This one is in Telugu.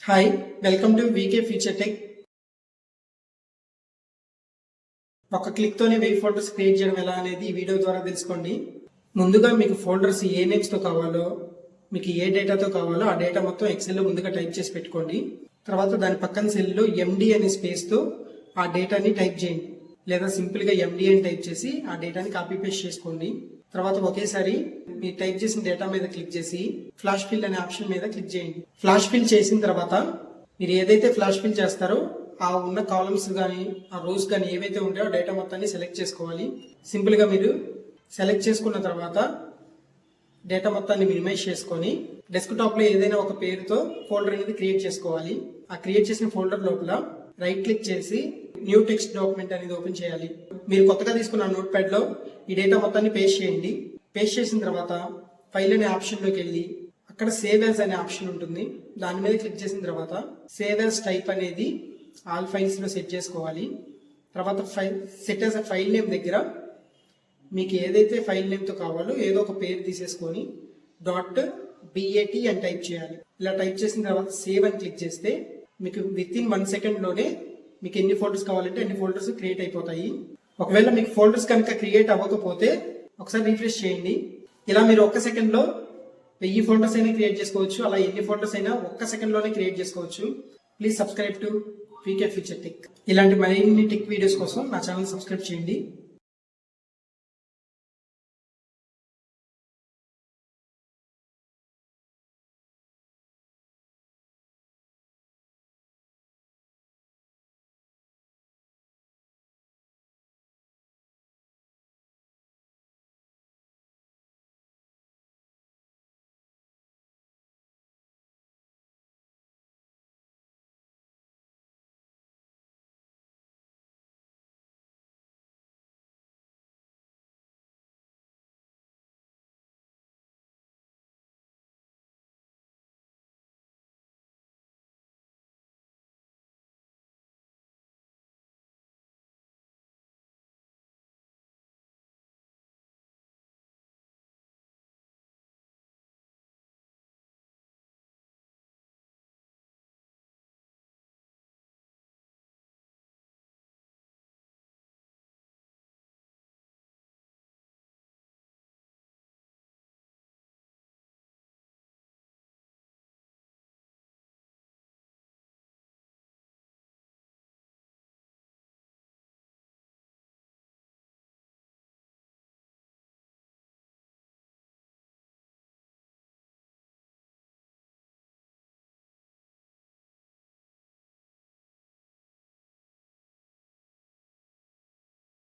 Hi, welcome to VK future tech. ఒక క్లిక్తోనే 1000 ఫోల్డర్స్ క్రియేట్ చేయడం ఎలా అనేది ఈ వీడియో ద్వారా తెలుసుకోండి. ముందుగా మీకు ఫోల్డర్స్ ఏ నేమ్స్తో కావాలో, మీకు ఏ డేటాతో కావాలో ఆ డేటా మొత్తం ఎక్సెల్లో ముందుగా టైప్ చేసి పెట్టుకోండి. తర్వాత దాని పక్కన సెల్లో ఎండి అనే స్పేస్తో ఆ డేటాని టైప్ చేయండి, లేదా సింపుల్గా ఎండి అని టైప్ చేసి ఆ డేటాని కాపీ పేస్ట్ చేసుకోండి. తర్వాత ఒకేసారి మీరు టైప్ చేసిన డేటా మీద క్లిక్ చేసి ఫ్లాష్ ఫిల్ అనే ఆప్షన్ మీద క్లిక్ చేయండి. ఫ్లాష్ ఫిల్ చేసిన తర్వాత మీరు ఏదైతే ఫ్లాష్ ఫిల్ చేస్తారో ఆ ఉన్న కాలమ్స్ కానీ ఆ రోస్ కానీ ఏవైతే ఉంటాయో ఆ డేటా మొత్తాన్ని సెలెక్ట్ చేసుకోవాలి. సింపుల్గా మీరు సెలెక్ట్ చేసుకున్న తర్వాత డేటా మొత్తాన్ని మినిమైజ్ చేసుకొని డెస్క్టాప్లో ఏదైనా ఒక పేరుతో ఫోల్డర్ అనేది క్రియేట్ చేసుకోవాలి. ఆ క్రియేట్ చేసిన ఫోల్డర్ లోపల రైట్ క్లిక్ చేసి న్యూ టెక్స్ట్ డాక్యుమెంట్ అనేది ఓపెన్ చేయాలి. మీరు కొత్తగా తీసుకున్న నోట్ ప్యాడ్ లో ఈ డేటా మొత్తాన్ని పేస్ట్ చేయండి. పేస్ట్ చేసిన తర్వాత ఫైల్ అనే ఆప్షన్ లోకి వెళ్ళి అక్కడ సేవ్ యాజ్ అనే ఆప్షన్ ఉంటుంది, దాని మీద క్లిక్ చేసిన తర్వాత సేవ్ యాజ్ టైప్ అనేది ఆల్ ఫైల్స్ లో సెట్ చేసుకోవాలి. తర్వాత set as a file name దగ్గర మీకు ఏదైతే ఫైల్ నేమ్ తో కావాలో ఏదో ఒక పేరు తీసేసుకొని .bat అని టైప్ చేయాలి. ఇలా టైప్ చేసిన తర్వాత సేవ్ అని క్లిక్ చేస్తే మీకు విత్ ఇన్ 1 సెకండ్ లోనే మీకు ఎన్ని ఫోల్డర్స్ కావాలంటే అన్ని ఫోల్డర్స్ క్రియేట్ అయిపోతాయి. ఒకవేళ మీకు ఫోల్డర్స్ కనుక క్రియేట్ అవ్వకపోతే ఒకసారి రిఫ్రెష్ చేయండి. ఇలా మీరు 1 సెకండ్ లో 1000 ఫోల్డర్స్ అయినా క్రియేట్ చేసుకోవచ్చు. అలా ఎన్ని ఫోల్డర్స్ అయినా 1 సెకండ్ లోనే క్రియేట్ చేసుకోవచ్చు. Please subscribe to VK future tech. ఇలాంటి మరిన్ని టెక్ వీడియోస్ కోసం నా ఛానల్ సబ్స్క్రైబ్ చేయండి.